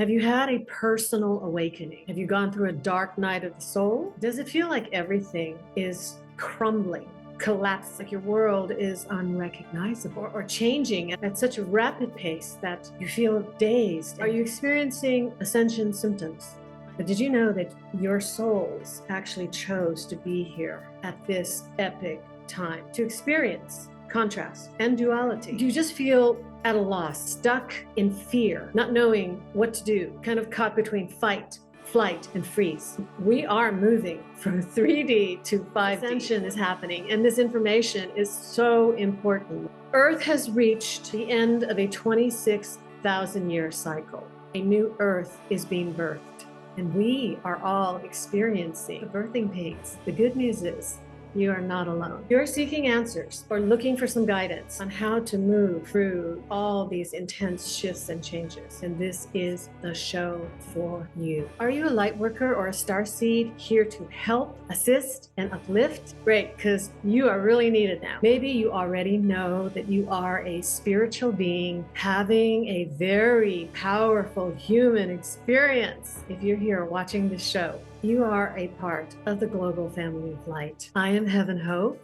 Have you had a personal awakening? Have you gone through a dark night of the soul? Does it feel like everything is crumbling, collapsed, like your world is unrecognizable or changing at such a rapid pace that you feel dazed? Are you experiencing ascension symptoms? But did you know that your souls actually chose to be here at this epic time to experience contrast and duality? Do you just feel at a loss, stuck in fear, not knowing what to do, kind of caught between fight, flight, and freeze? We are moving from 3D to 5D. Ascension is happening, and this information is so important. Earth has reached the end of a 26,000-year cycle. A new Earth is being birthed, and we are all experiencing the birthing pains. The good news is, you are not alone. You're seeking answers or looking for some guidance on how to move through all these intense shifts and changes. And this is the show for you. Are you a light worker or a starseed here to help, assist, and uplift? Great, because you are really needed now. Maybe you already know that you are a spiritual being having a very powerful human experience. If you're here watching this show, you are a part of the global family of light. I am Heaven Hope.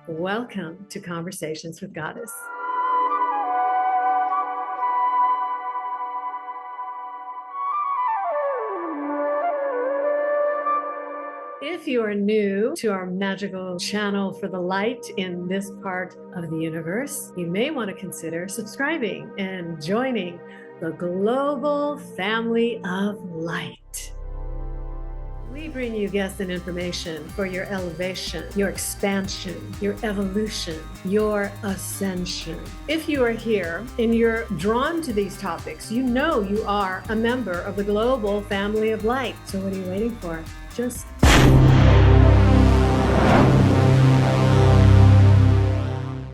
Welcome to Conversations with Goddess. If you are new to our magical channel for the light in this part of the universe, you may want to consider subscribing and joining the global family of light. We bring you guests and information for your elevation, your expansion, your evolution, your ascension. If you are here and you're drawn to these topics, you know you are a member of the global family of light. So what are you waiting for? Just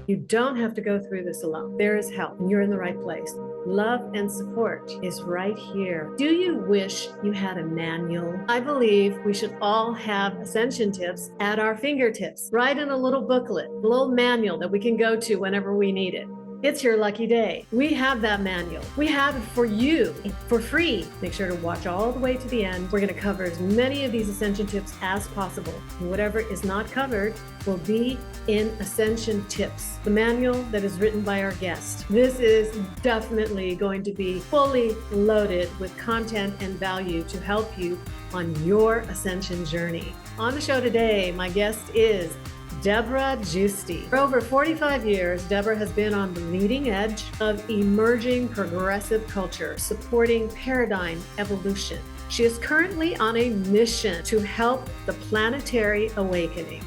You don't have to go through this alone. There is help, and you're in the right place. Love and support is right here. Do you wish you had a manual? I believe we should all have ascension tips at our fingertips. Write in a little booklet, a little manual that we can go to whenever we need it. It's your lucky day. We have that manual. We have it for you for free. Make sure to watch all the way to the end. We're going to cover as many of these ascension tips as possible. Whatever is not covered will be in Ascension Tips, the manual that is written by our guest. This is definitely going to be fully loaded with content and value to help you on your ascension journey. On the show today, my guest is Debra Giusti. For over 45 years, Debra has been on the leading edge of emerging progressive culture, supporting paradigm evolution. She is currently on a mission to help the planetary awakening.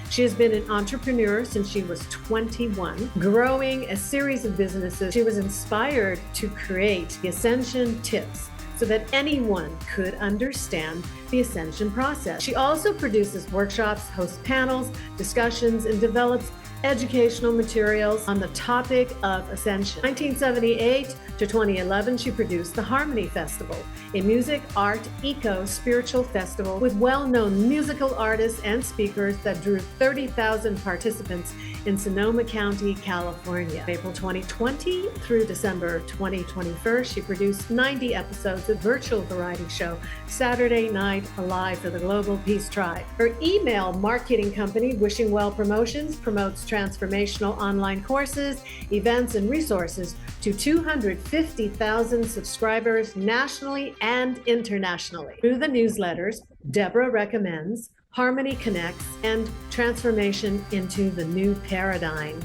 She has been an entrepreneur since she was 21, growing a series of businesses. She was inspired to create the Ascension Tips so that anyone could understand the ascension process. She also produces workshops, hosts panels, discussions, and develops educational materials on the topic of ascension. 1978 to 2011, she produced the Harmony Festival, a music, art, eco-spiritual festival with well-known musical artists and speakers that drew 30,000 participants in Sonoma County, California. April 2020 through December 2021, she produced 90 episodes of virtual variety show Saturday Night Alive for the Global Peace Tribe. Her email marketing company, Wishing Well Promotions, promotes transformational online courses, events, and resources to 250,000 subscribers nationally and internationally. Through the newsletters, Debra recommends Harmony Connects and Transformation into the New Paradigm.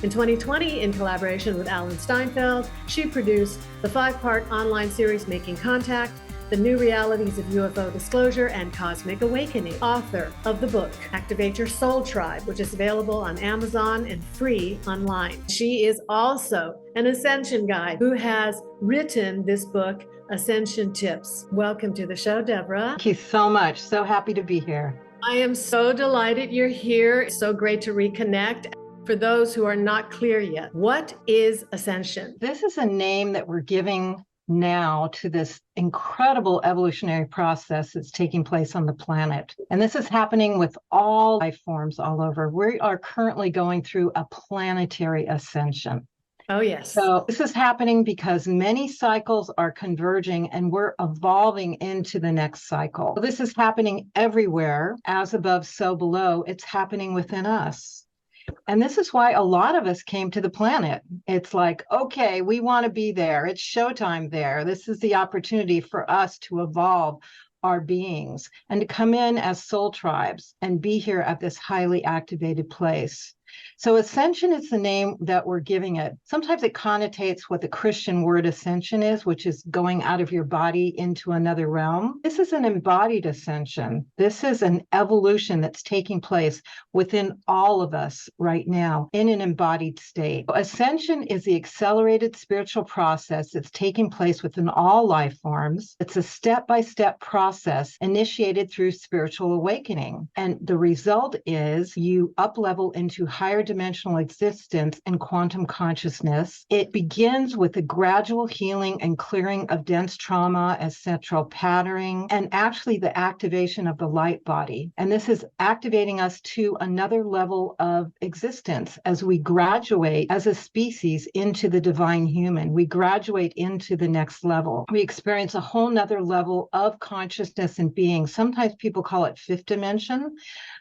In 2020, in collaboration with Alan Steinfeld, she produced the 5-part online series Making Contact, The New Realities of UFO Disclosure and Cosmic Awakening, author of the book, Activate Your Soul Tribe, which is available on Amazon and free online. She is also an Ascension guide who has written this book, Ascension Tips. Welcome to the show, Debra. Thank you so much. So happy to be here. I am so delighted you're here. It's so great to reconnect. For those who are not clear yet, what is Ascension? This is a name that we're giving now to this incredible evolutionary process that's taking place on the planet. And this is happening with all life forms all over. We are currently going through a planetary ascension. Oh, yes. So this is happening because many cycles are converging and we're evolving into the next cycle. This is happening everywhere, as above, so below. It's happening within us. And this is why a lot of us came to the planet. It's like, okay, we want to be there. It's showtime there. This is the opportunity for us to evolve our beings and to come in as soul tribes and be here at this highly activated place. So ascension is the name that we're giving it. Sometimes it connotates what the Christian word ascension is, which is going out of your body into another realm. This is an embodied ascension. This is an evolution that's taking place within all of us right now in an embodied state. Ascension is the accelerated spiritual process that's taking place within all life forms. It's a step-by-step process initiated through spiritual awakening. And the result is you up-level into higher dimensional existence and quantum consciousness. It begins with the gradual healing and clearing of dense trauma, ancestral patterning, and actually the activation of the light body. And this is activating us to another level of existence as we graduate as a species into the divine human. We graduate into the next level. We experience a whole nother level of consciousness and being. Sometimes people call it fifth dimension,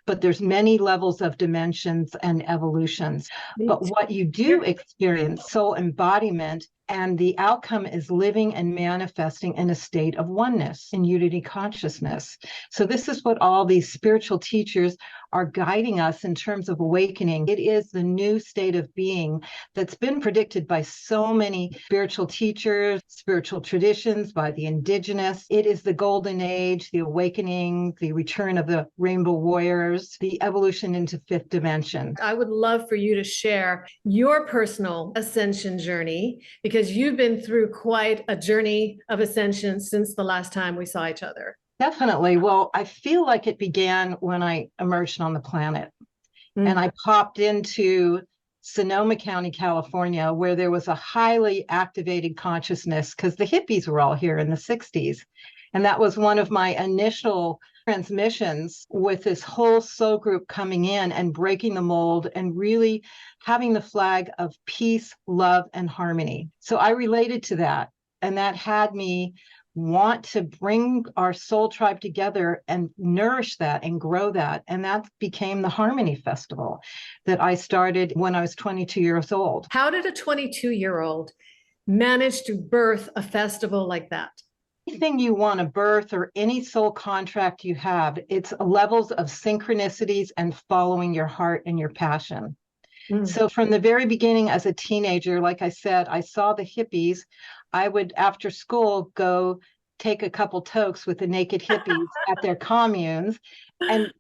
but there's many levels of dimensions and evolutions. But what you do experience, soul embodiment, and the outcome is living and manifesting in a state of oneness, in unity consciousness. So this is what all these spiritual teachers are guiding us in terms of awakening. It is the new state of being that's been predicted by so many spiritual teachers, spiritual traditions, by the indigenous. It is the golden age, the awakening, the return of the rainbow warriors, the evolution into fifth dimension. I would love for you to share your personal ascension journey, because you've been through quite a journey of ascension since the last time we saw each other. Definitely. Well, I feel like it began when I emerged on the planet. And I popped into Sonoma County, California, where there was a highly activated consciousness because the hippies were all here in the 60s. And that was one of my initial transmissions, with this whole soul group coming in and breaking the mold and really having the flag of peace, love, and harmony. So I related to that. And that had me want to bring our soul tribe together and nourish that and grow that. And that became the Harmony Festival that I started when I was 22 years old. How did a 22-year-old manage to birth a festival like that? Anything you want to birth or any soul contract you have, it's levels of synchronicities and following your heart and your passion. So from the very beginning as a teenager, like I said, I saw the hippies. I would, after school, go take a couple tokes with the naked hippies at their communes and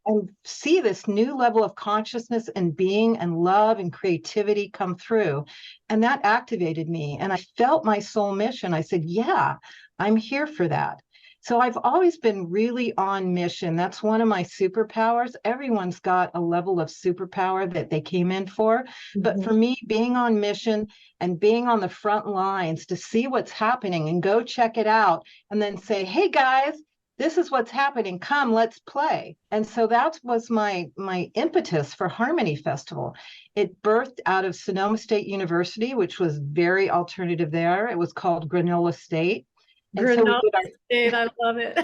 see this new level of consciousness and being and love and creativity come through. And that activated me. And I felt my soul mission. I said, yeah, I'm here for that. So I've always been really on mission. That's one of my superpowers. Everyone's got a level of superpower that they came in for. But for me, being on mission and being on the front lines to see what's happening and go check it out and then say, hey, guys, this is what's happening. Come, let's play. And so that was my impetus for Harmony Festival. It birthed out of Sonoma State University, which was very alternative there. It was called Granola State. Granola State, I love it.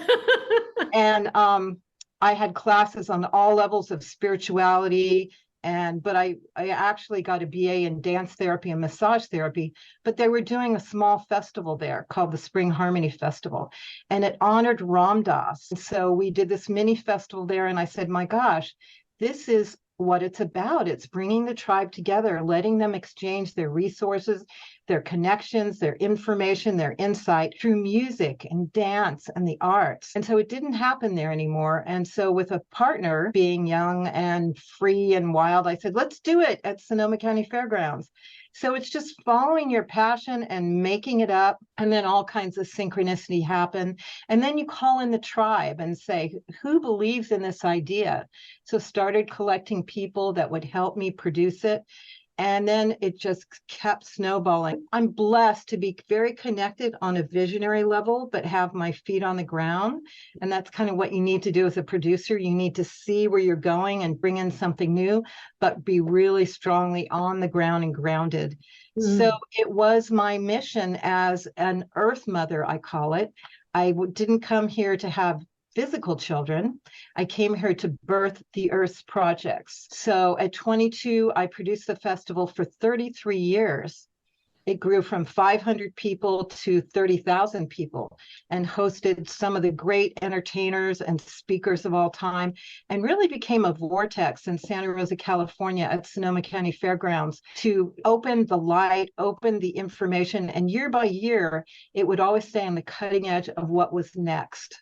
And I had classes on all levels of spirituality, but I actually got a BA in dance therapy and massage therapy. But they were doing a small festival there called the Spring Harmony Festival, and it honored Ram Dass. So we did this mini festival there, and I said, my gosh, this is what it's about. It's bringing the tribe together, letting them exchange their resources, their connections, their information, their insight through music and dance and the arts. And so it didn't happen there anymore. And so with a partner, being young and free and wild, I said, let's do it at Sonoma County Fairgrounds. So it's just following your passion and making it up, and then all kinds of synchronicity happen. And then you call in the tribe and say, who believes in this idea? So started collecting people that would help me produce it. And then it just kept snowballing. I'm blessed to be very connected on a visionary level, but have my feet on the ground. And that's kind of what you need to do as a producer. You need to see where you're going and bring in something new, but be really strongly on the ground and grounded. So it was my mission as an earth mother, I call it. Didn't come here to have physical children. I came here to birth the Earth's projects. So at 22, I produced the festival for 33 years. It grew from 500 people to 30,000 people and hosted some of the great entertainers and speakers of all time, and really became a vortex in Santa Rosa, California at Sonoma County Fairgrounds to open the light, open the information. And year by year, it would always stay on the cutting edge of what was next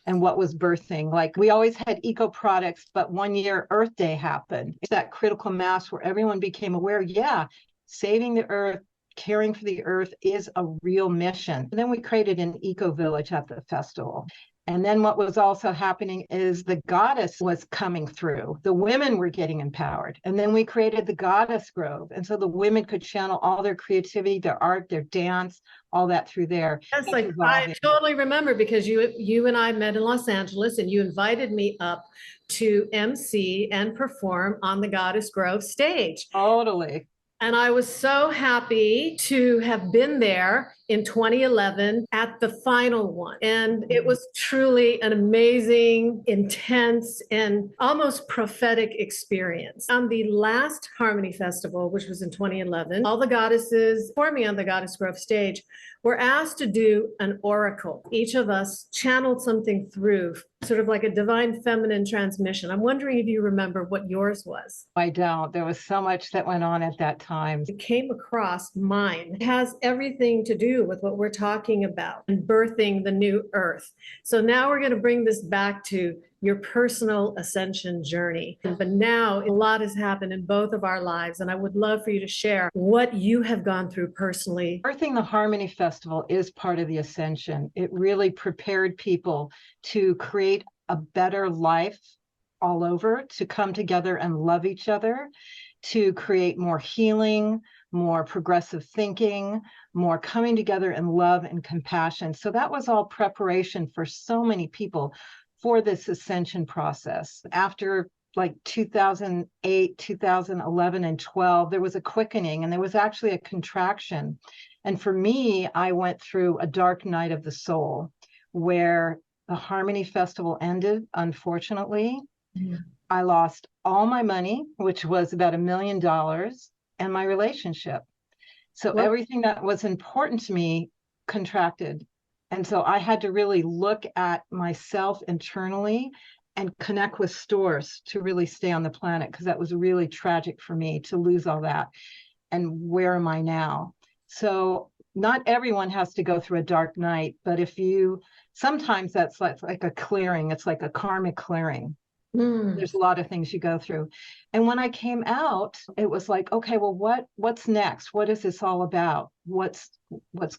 and what was birthing. Like we always had eco products, but one year Earth Day happened. It's that critical mass where everyone became aware, saving the Earth, caring for the Earth is a real mission. And then we created an eco village at the festival. And then what was also happening is the goddess was coming through. The women were getting empowered. And then we created the Goddess Grove. And so the women could channel all their creativity, their art, their dance, all that through there. That's like, I totally remember because you and I met in Los Angeles and you invited me up to MC and perform on the Goddess Grove stage. Totally. And I was so happy to have been there in 2011 at the final one. And it was truly an amazing, intense, and almost prophetic experience. On the last Harmony Festival, which was in 2011, all the goddesses performing on the Goddess Grove stage were asked to do an oracle. Each of us channeled something through, sort of like a divine feminine transmission. I'm wondering if you remember what yours was. I don't. There was so much that went on at that time. It came across mine. It has everything to do with what we're talking about and birthing the new earth. So now we're going to bring this back to your personal ascension journey. But now a lot has happened in both of our lives, and I would love for you to share what you have gone through personally. Birthing the Harmony Festival is part of the ascension. It really prepared people to create a better life all over, to come together and love each other, to create more healing, more progressive thinking, more coming together in love and compassion. So that was all preparation for so many people for this ascension process. After like 2008, 2011, and 12, there was a quickening and there was actually a contraction. And for me, I went through a dark night of the soul where the Harmony Festival ended, unfortunately. I lost all my money, which was about $1 million, and my relationship. So everything that was important to me contracted. And so I had to really look at myself internally and connect with stores to really stay on the planet, because that was really tragic for me to lose all that. And where am I now? So not everyone has to go through a dark night, but sometimes that's like a clearing. It's like a karmic clearing. There's a lot of things you go through. And when I came out, it was like, okay, well, what's next? What is this all about? What's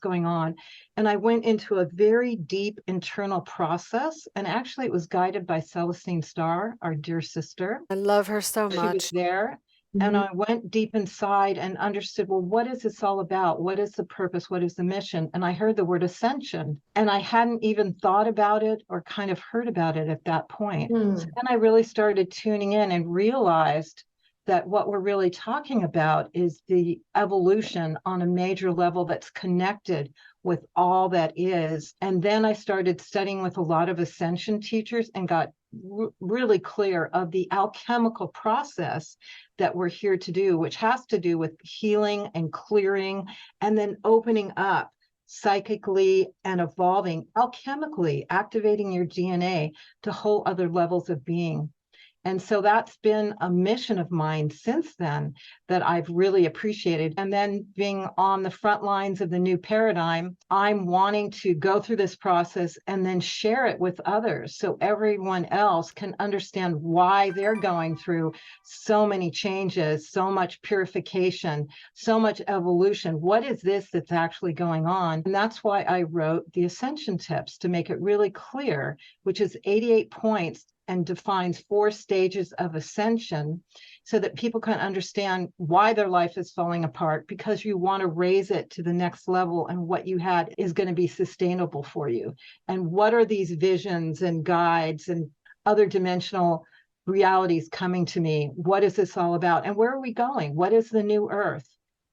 going on? And I went into a very deep internal process. And actually it was guided by Celestine Starr, our dear sister. I love her so much. She was there. And I went deep inside and understood, well, what is this all about? What is the purpose? What is the mission? And I heard the word ascension, and I hadn't even thought about it or kind of heard about it at that point. So then I really started tuning in and realized that what we're really talking about is the evolution on a major level that's connected with all that is. And then I started studying with a lot of ascension teachers and got really clear of the alchemical process that we're here to do, which has to do with healing and clearing, and then opening up psychically and evolving alchemically, activating your DNA to whole other levels of being. And so that's been a mission of mine since then that I've really appreciated. And then being on the front lines of the new paradigm, I'm wanting to go through this process and then share it with others so everyone else can understand why they're going through so many changes, so much purification, so much evolution. What is this that's actually going on? And that's why I wrote the Ascension Tips, to make it really clear, which is 88 points and defines 4 stages of ascension so that people can understand why their life is falling apart, because you want to raise it to the next level, and what you had is going to be sustainable for you. And what are these visions and guides and other dimensional realities coming to me? What is this all about? And where are we going? What is the new earth?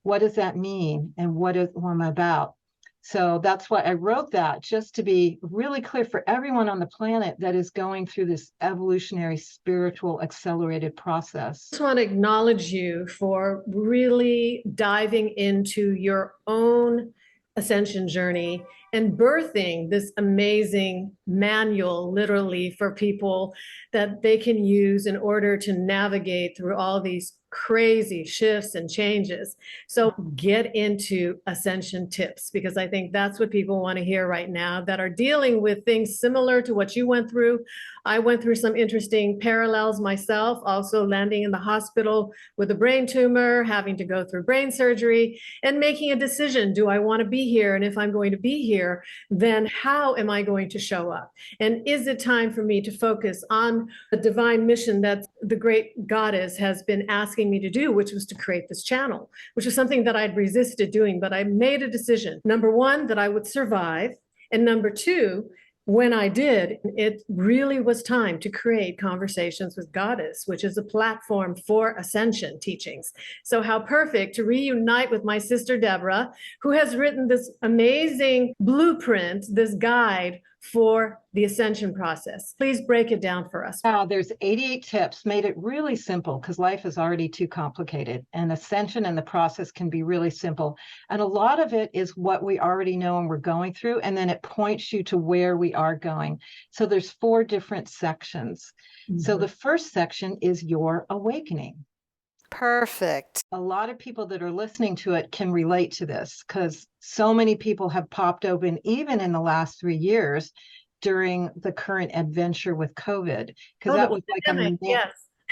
What does that mean? And what am I about? So that's why I wrote that, just to be really clear for everyone on the planet that is going through this evolutionary, spiritual, accelerated process. I just want to acknowledge you for really diving into your own ascension journey and birthing this amazing manual, literally, for people that they can use in order to navigate through all these crazy shifts and changes. So get into ascension tips, because I think that's what people want to hear right now that are dealing with things similar to what you went through. I went through some interesting parallels myself, also landing in the hospital with a brain tumor, having to go through brain surgery, and making a decision. Do I want to be here? And if I'm going to be here, then how am I going to show up? And is it time for me to focus on the divine mission that the great goddess has been asking me to do, which was to create this channel, which is something that I'd resisted doing, but I made a decision. Number one, that I would survive. And number two, when I did, it really was time to create Conversations with Goddess, which is a platform for ascension teachings. So how perfect to reunite with my sister Debra, who has written this amazing blueprint, this guide for the ascension process. Please break it down for us. Wow, there's 88 tips, made it really simple because life is already too complicated. And ascension and the process can be really simple. And a lot of it is what we already know and we're going through. And then it points you to where we are going. So there's 4 different sections. Mm-hmm. So the first section is your awakening. Perfect. A lot of people that are listening to it can relate to this because so many people have popped open, even in the last 3 years during the current adventure with COVID. Because that was like yes.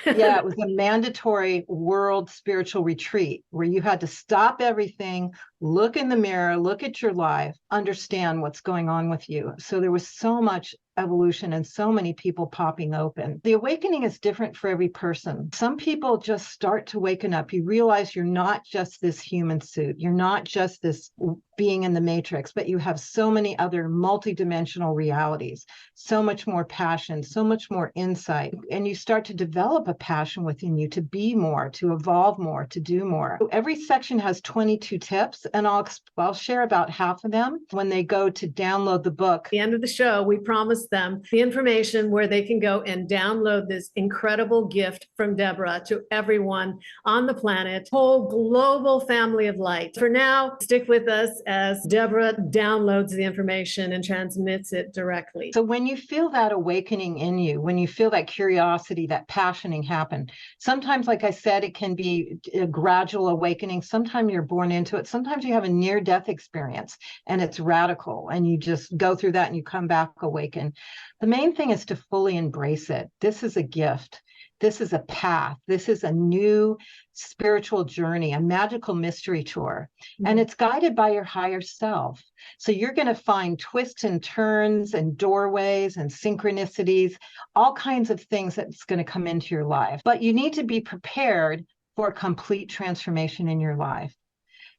Yeah, it was a mandatory world spiritual retreat where you had to stop everything, look in the mirror, look at your life, understand what's going on with you. So there was so much evolution and so many people popping open. The awakening is different for every person. Some people just start to waken up. You realize you're not just this human suit. You're not just this being in the matrix, but you have so many other multidimensional realities, so much more passion, so much more insight. And you start to develop a passion within you to be more, to evolve more, to do more. So every section has 22 tips, and I'll share about half of them when they go to download the book. At the end of the show, we promised them the information where they can go and download this incredible gift from Debra to everyone on the planet, whole global family of light. For now, stick with us as Debra downloads the information and transmits it directly. So when you feel that awakening in you, when you feel that curiosity, that passioning happen, sometimes, like I said, it can be a gradual awakening. Sometimes you're born into it. Sometimes you have a near-death experience and it's radical and you just go through that and you come back awakened. The main thing is to fully embrace it. This is a gift. This is a path. This is a new spiritual journey, a magical mystery tour. Mm-hmm. And it's guided by your higher self. So you're going to find twists and turns and doorways and synchronicities, all kinds of things that's going to come into your life. But you need to be prepared for complete transformation in your life.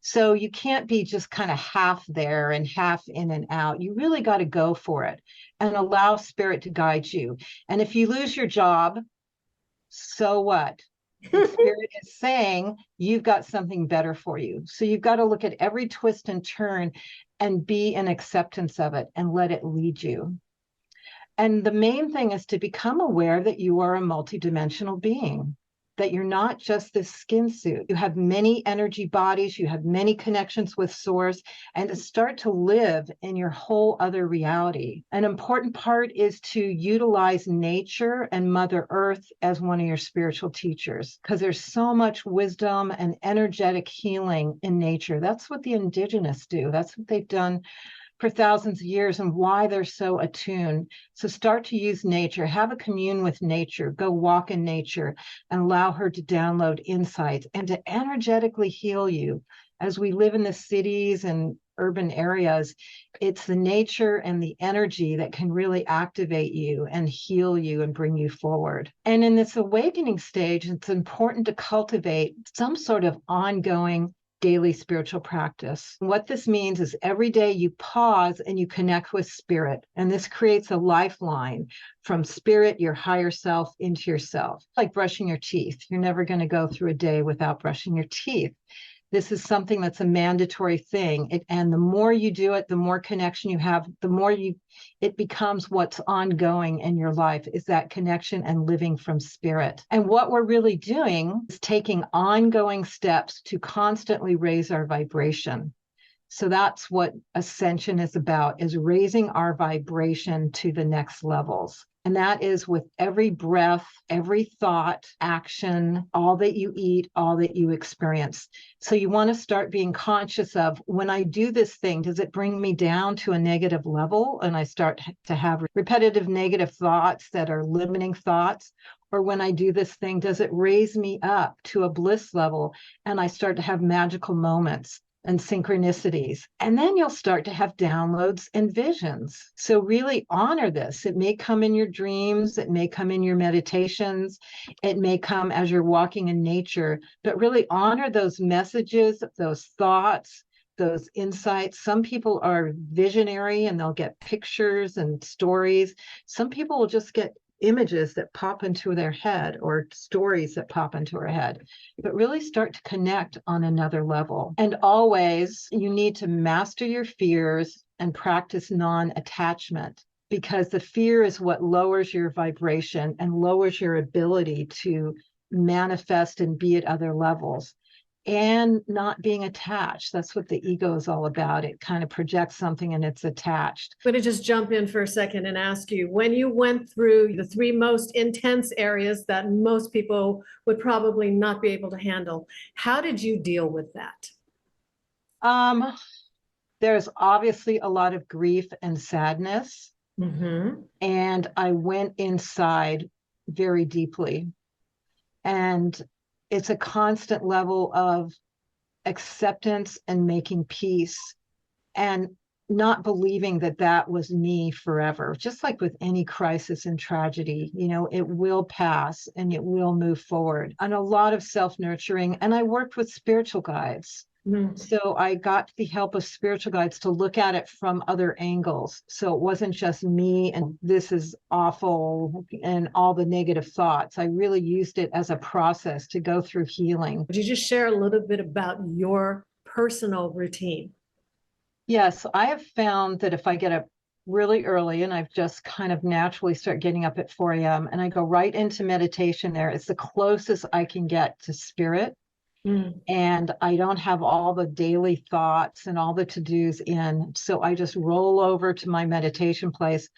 So you can't be just kind of half there and half in and out. You really got to go for it and allow spirit to guide you. And if you lose your job, so what? The spirit is saying you've got something better for you. So you've got to look at every twist and turn and be in acceptance of it and let it lead you. And the main thing is to become aware that you are a multidimensional being, that you're not just this skin suit. You have many energy bodies, you have many connections with source, and to start to live in your whole other reality. An important part is to utilize nature and Mother Earth as one of your spiritual teachers, because there's so much wisdom and energetic healing in nature. That's what the indigenous do. That's what they've done for thousands of years and why they're so attuned. So start to use nature, have a commune with nature, go walk in nature and allow her to download insights and to energetically heal you. As we live in the cities and urban areas, it's the nature and the energy that can really activate you and heal you and bring you forward. And in this awakening stage, it's important to cultivate some sort of ongoing daily spiritual practice. What this means is every day you pause and you connect with spirit. And this creates a lifeline from spirit, your higher self, into yourself. Like brushing your teeth. You're never going to go through a day without brushing your teeth. This is something that's a mandatory thing. And the more you do it, the more connection you have, the more it becomes what's ongoing in your life, is that connection and living from spirit. And what we're really doing is taking ongoing steps to constantly raise our vibration. So that's what ascension is about, is raising our vibration to the next levels. And that is with every breath, every thought, action, all that you eat, all that you experience. So you want to start being conscious of, when I do this thing, does it bring me down to a negative level? And I start to have repetitive negative thoughts that are limiting thoughts. Or when I do this thing, does it raise me up to a bliss level? And I start to have magical moments and synchronicities. And then you'll start to have downloads and visions. So really honor this. It may come in your dreams, it may come in your meditations, it may come as you're walking in nature, but really honor those messages, those thoughts, those insights. Some people are visionary and they'll get pictures and stories. Some people will just get images that pop into their head, or stories that pop into her head, but really start to connect on another level. And always, you need to master your fears and practice non-attachment, because the fear is what lowers your vibration and lowers your ability to manifest and be at other levels. And not being attached. That's what the ego is all about. It kind of projects something and it's attached. I'm going to just jump in for a second and ask you, when you went through the 3 most intense areas that most people would probably not be able to handle, how did you deal with that? There's obviously a lot of grief and sadness. Mm-hmm. And I went inside very deeply. And it's a constant level of acceptance and making peace, and not believing that that was me forever. Just like with any crisis and tragedy, it will pass and it will move forward. And a lot of self-nurturing. And I worked with spiritual guides. Mm-hmm. So I got the help of spiritual guides to look at it from other angles. So it wasn't just me and this is awful and all the negative thoughts. I really used it as a process to go through healing. Would you just share a little bit about your personal routine? Yes, I have found that if I get up really early, and I've just kind of naturally start getting up at 4 a.m. and I go right into meditation there, it's the closest I can get to spirit. And I don't have all the daily thoughts and all the to-dos in. So I just roll over to my meditation place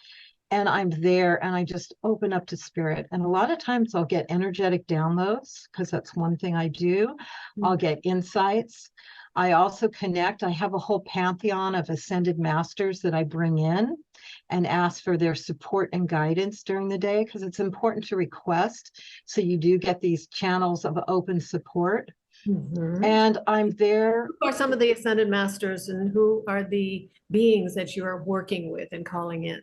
and I'm there and I just open up to spirit. And a lot of times I'll get energetic downloads, because that's one thing I do. I'll get insights. I also connect. I have a whole pantheon of ascended masters that I bring in and ask for their support and guidance during the day, because it's important to request. So you do get these channels of open support. Mm-hmm. And I'm there. Who are some of the ascended masters, and who are the beings that you are working with and calling in?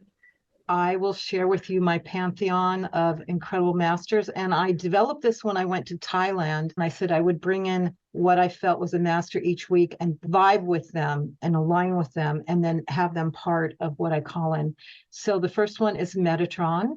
I will share with you my pantheon of incredible masters. And I developed this when I went to Thailand. And I said I would bring in what I felt was a master each week and vibe with them and align with them, and then have them part of what I call in. So the first one is Metatron,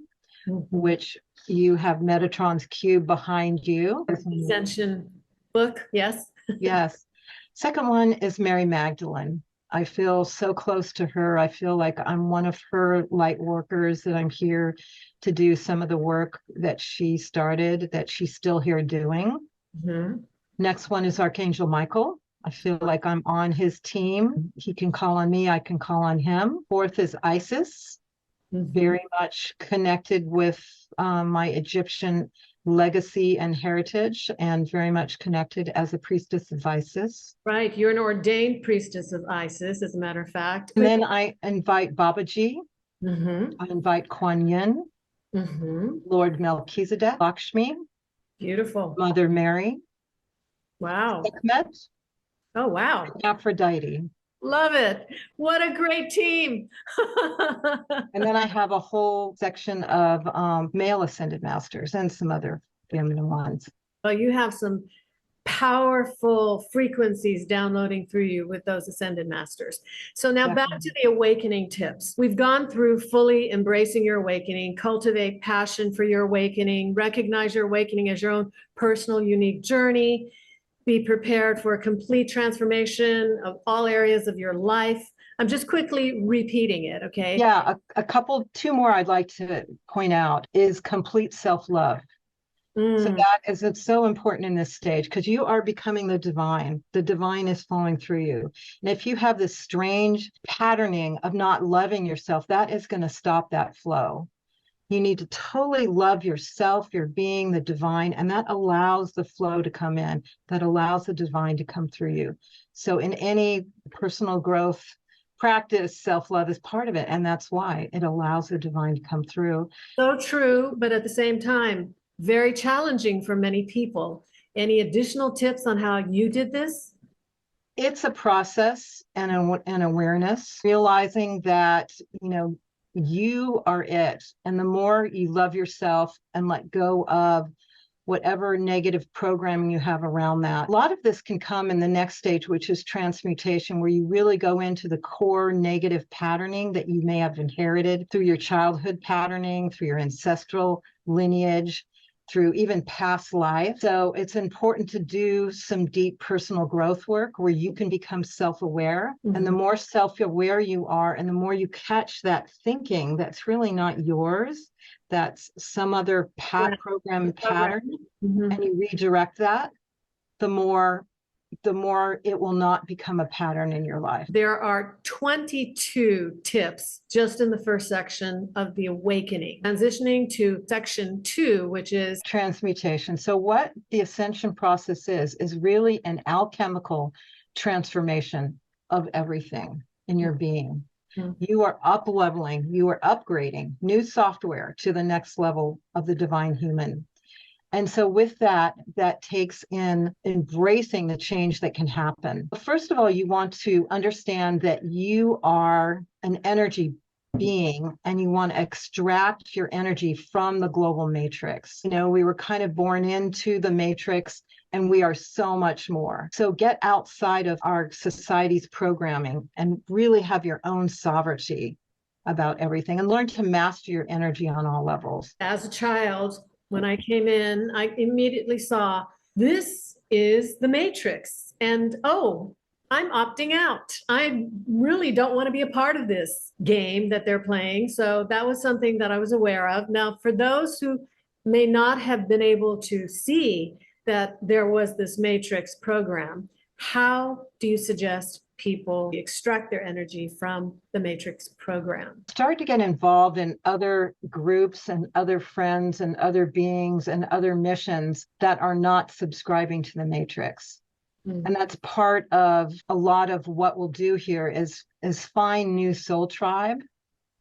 which you have Metatron's cube behind you. Ascension book, yes. Yes. Second one is Mary Magdalene. I feel so close to her. I feel like I'm one of her light workers, that I'm here to do some of the work that she started, that she's still here doing. Mm-hmm. Next one is Archangel Michael. I feel like I'm on his team. He can call on me, I can call on him. Fourth is Isis. Mm-hmm. Very much connected with my Egyptian legacy and heritage, and very much connected as a priestess of Isis. Right. You're an ordained priestess of Isis, as a matter of fact. And then I invite Babaji. Mm-hmm. I invite Kuan Yin, Lord Melchizedek, Lakshmi. Beautiful. Mother Mary. Wow. Sekhmet. Oh, wow. Aphrodite. Love it. What a great team. And then I have a whole section of male ascended masters and some other feminine ones. Well, you have some powerful frequencies downloading through you with those ascended masters. So now back to the awakening tips. We've gone through fully embracing your awakening, cultivate passion for your awakening, recognize your awakening as your own personal, unique journey. be prepared for a complete transformation of all areas of your life. I'm just quickly repeating it, okay? Yeah, two more I'd like to point out is complete self-love. So it's so important in this stage because you are becoming the divine. The divine is flowing through you. And if you have this strange patterning of not loving yourself, that is going to stop that flow. You need to totally love yourself, your being, the divine, and that allows the flow to come in, that allows the divine to come through you. So in any personal growth practice, self-love is part of it. And that's why it allows the divine to come through. So true, but at the same time, very challenging for many people. Any additional tips on how you did this? It's a process and an awareness, realizing that, you are it. And the more you love yourself and let go of whatever negative programming you have around that. A lot of this can come in the next stage, which is transmutation, where you really go into the core negative patterning that you may have inherited through your childhood patterning, through your ancestral lineage, through even past life. So it's important to do some deep personal growth work where you can become self-aware. And the more self-aware you are, and the more you catch that thinking that's really not yours, that's some other program pattern, and you redirect that, the more it will not become a pattern in your life. There are 22 tips just in the first section of the awakening. Transitioning to section 2, which is transmutation. So what the ascension process is really an alchemical transformation of everything in your being. You are up-leveling, you are upgrading new software to the next level of the divine human. And so with that takes in embracing the change that can happen. First of all, you want to understand that you are an energy being and you want to extract your energy from the global matrix. We were kind of born into the matrix and we are so much more. So get outside of our society's programming and really have your own sovereignty about everything and learn to master your energy on all levels. As a child, when I came in, I immediately saw this is the matrix. And I'm opting out. I really don't want to be a part of this game that they're playing. So that was something that I was aware of. Now, for those who may not have been able to see that there was this matrix program, how do you suggest people extract their energy from the matrix program? Start to get involved in other groups and other friends and other beings and other missions that are not subscribing to the matrix. And that's part of a lot of what we'll do here is find new soul tribe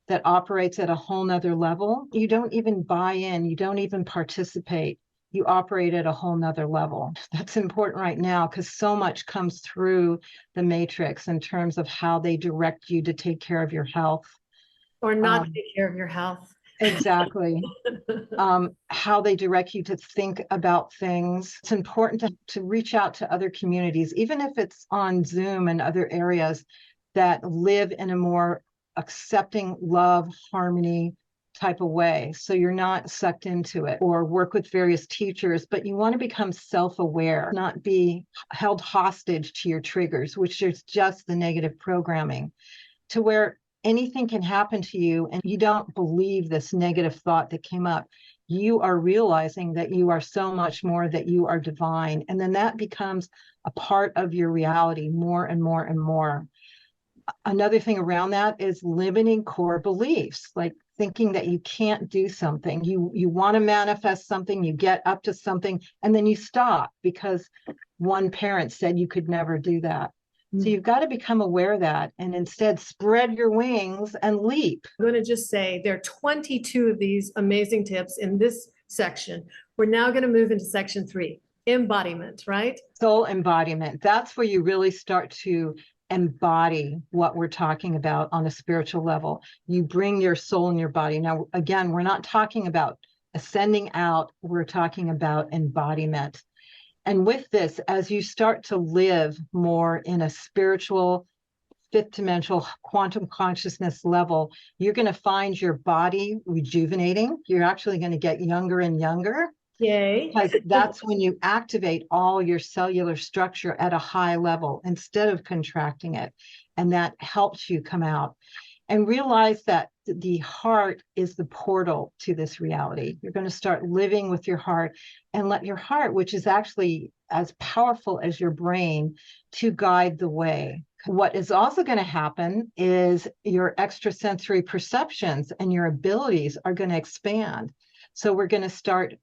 that operates at a whole nother level. You don't even buy in, you don't even participate. You operate at a whole nother level. That's important right now because so much comes through the matrix in terms of how they direct you to take care of your health. Or not take care of your health. Exactly. How they direct you to think about things. It's important to reach out to other communities, even if it's on Zoom and other areas that live in a more accepting, love, harmony type of way. So you're not sucked into it, or work with various teachers, but you want to become self-aware, not be held hostage to your triggers, which is just the negative programming, to where anything can happen to you and you don't believe this negative thought that came up. You are realizing that you are so much more, that you are divine. And then that becomes a part of your reality more and more and more. Another thing around that is limiting core beliefs, like thinking that you can't do something. You want to manifest something, you get up to something, and then you stop because one parent said you could never do that. So you've got to become aware of that and instead spread your wings and leap. I'm going to just say there are 22 of these amazing tips in this section. We're now going to move into section 3, embodiment, right? Soul embodiment. That's where you really start to embody what we're talking about on a spiritual level. You bring your soul in your body. Now, again, we're not talking about ascending out. We're talking about embodiment. And with this, as you start to live more in a spiritual, fifth dimensional quantum consciousness level, you're going to find your body rejuvenating. You're actually going to get younger and younger. Yay. Because that's when you activate all your cellular structure at a high level instead of contracting it. And that helps you come out and realize that the heart is the portal to this reality. You're going to start living with your heart and let your heart, which is actually as powerful as your brain, to guide the way. What is also going to happen is your extrasensory perceptions and your abilities are going to expand. So we're going to start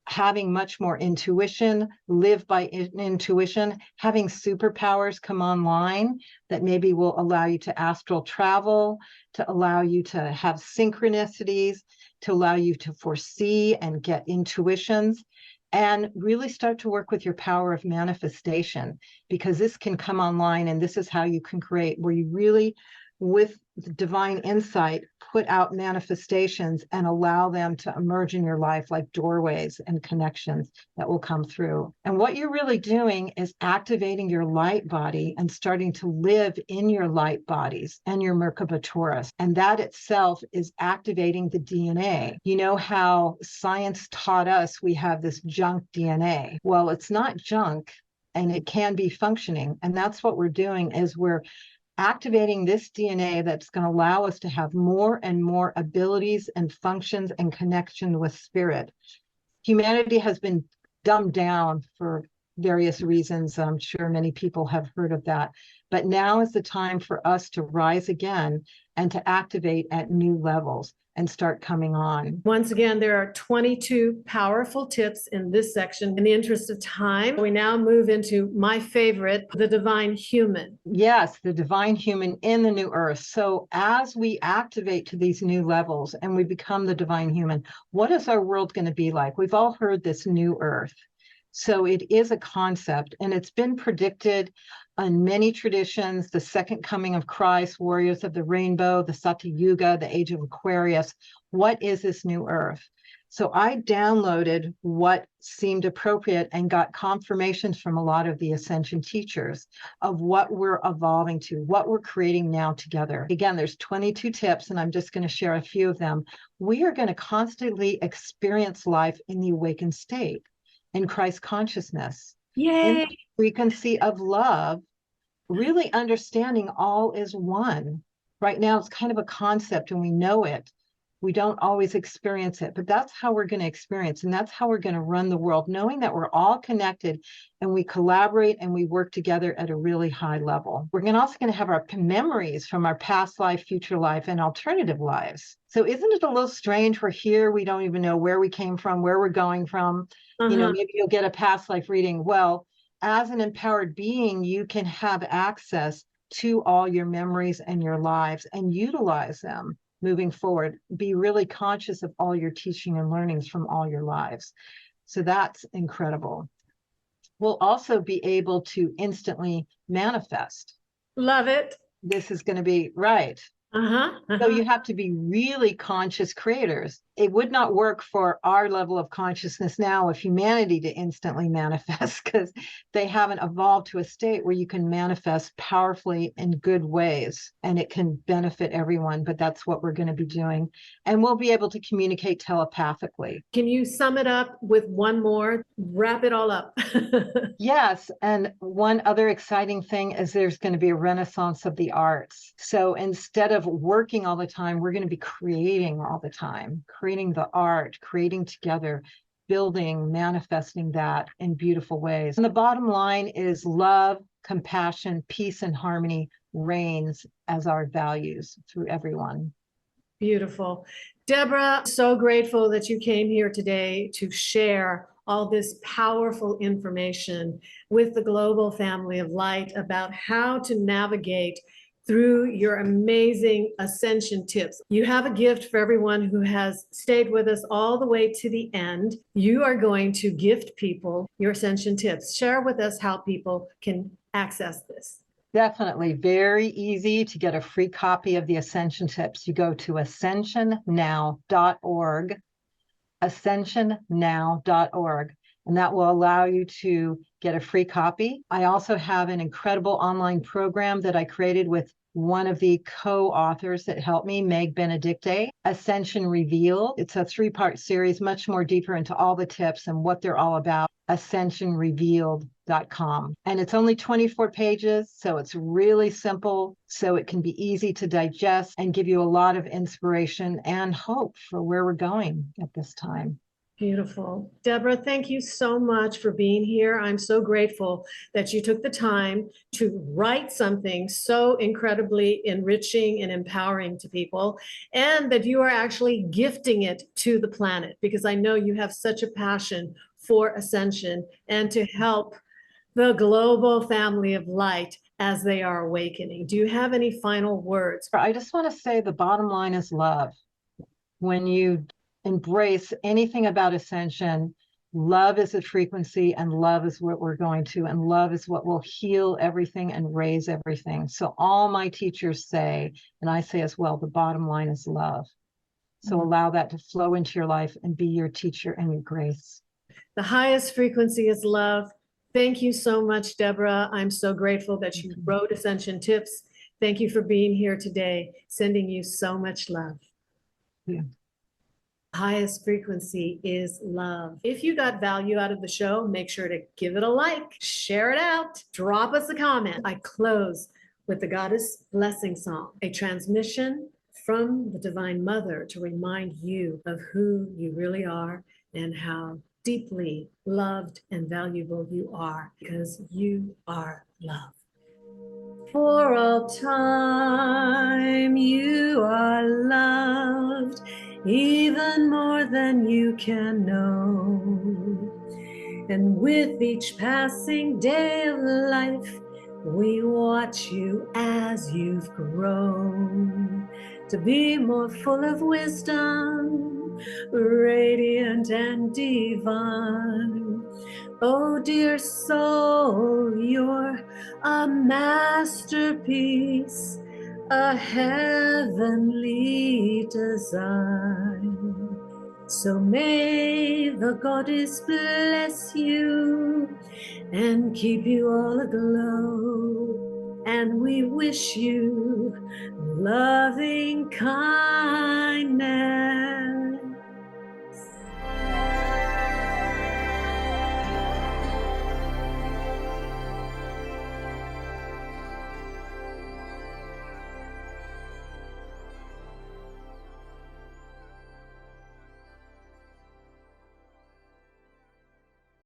having much more intuition, live by intuition, having superpowers come online that maybe will allow you to astral travel, to allow you to have synchronicities, to allow you to foresee and get intuitions, and really start to work with your power of manifestation, because this can come online and this is how you can create, where you really, with divine insight, put out manifestations and allow them to emerge in your life like doorways and connections that will come through. And what you're really doing is activating your light body and starting to live in your light bodies and your Merkaba Taurus. And that itself is activating the DNA. You know how science taught us we have this junk DNA? Well, it's not junk and it can be functioning. And that's what we're doing, is we're activating this DNA that's going to allow us to have more and more abilities and functions and connection with spirit. Humanity has been dumbed down for various reasons. I'm sure many people have heard of that. But now is the time for us to rise again and to activate at new levels and start coming on. Once again, there are 22 powerful tips in this section. In the interest of time, we now move into my favorite, the divine human. Yes, the divine human in the new earth. So as we activate to these new levels and we become the divine human, what is our world going to be like? We've all heard this new earth. So it is a concept, and it's been predicted in many traditions: the second coming of Christ, warriors of the rainbow, the Satya Yuga, the age of Aquarius. What is this new earth? So I downloaded what seemed appropriate and got confirmations from a lot of the Ascension teachers of what we're evolving to, what we're creating now together. Again, there's 22 tips, and I'm just going to share a few of them. We are going to constantly experience life in the awakened state, in Christ consciousness, Yay! in the frequency of love, really understanding all is one. Right now, it's kind of a concept and we know it. We don't always experience it, but that's how we're going to experience. And that's how we're going to run the world, knowing that we're all connected and we collaborate and we work together at a really high level. We're also going to have our memories from our past life, future life, and alternative lives. So isn't it a little strange? We're here. We don't even know where we came from, where we're going from. You know, maybe you'll get a past life reading. Well, as an empowered being, you can have access to all your memories and your lives and utilize them moving forward. Be really conscious of all your teaching and learnings from all your lives. So that's incredible. We'll also be able to instantly manifest. Love it. This is going to be right. So you have to be really conscious creators. It would not work for our level of consciousness now of humanity to instantly manifest, because they haven't evolved to a state where you can manifest powerfully in good ways and it can benefit everyone. But that's what we're going to be doing. And we'll be able to communicate telepathically. Can you sum it up with one more? Wrap it all up. Yes. And one other exciting thing is there's going to be a renaissance of the arts. So instead of working all the time, we're going to be creating all the time, creating the art, creating together, building, manifesting that in beautiful ways. And the bottom line is love, compassion, peace, and harmony reigns as our values through everyone. Beautiful. Debra, so grateful that you came here today to share all this powerful information with the global family of light about how to navigate through your amazing ascension tips. You have a gift for everyone who has stayed with us all the way to the end. You are going to gift people your ascension tips. Share with us how people can access this. Definitely. Very easy to get a free copy of the Ascension Tips. You go to ascensionnow.org, ascensionnow.org, and that will allow you to get a free copy. I also have an incredible online program that I created with one of the co-authors that helped me, Meg Benedice, Ascension Revealed. It's a 3-part series, much more deeper into all the tips and what they're all about. ascensionrevealed.com. And it's only 24 pages, so it's really simple, so it can be easy to digest and give you a lot of inspiration and hope for where we're going at this time. Beautiful. Debra, thank you so much for being here. I'm so grateful that you took the time to write something so incredibly enriching and empowering to people, and that you are actually gifting it to the planet, because I know you have such a passion for ascension and to help the global family of light as they are awakening. Do you have any final words? I just want to say the bottom line is love. When you embrace anything about ascension, love is a frequency, and love is what we're going to, and love is what will heal everything and raise everything. So all my teachers say, and I say as well, the bottom line is love. So allow that to flow into your life and be your teacher and your grace. The highest frequency is love. Thank you so much, Debra. I'm so grateful that you wrote Ascension Tips. Thank you for being here today. Sending you so much love. Yeah. Highest frequency is love. If you got value out of the show, make sure to give it a like, share it out, drop us a comment. I close with the Goddess Blessing Song, a transmission from the Divine Mother to remind you of who you really are and how deeply loved and valuable you are, because you are love. For all time, you are loved, even more than you can know. And with each passing day of life, we watch you as you've grown to be more full of wisdom, radiant and divine. Oh, dear soul, you're a masterpiece, a heavenly design. So may the Goddess bless you and keep you all aglow. And we wish you loving kindness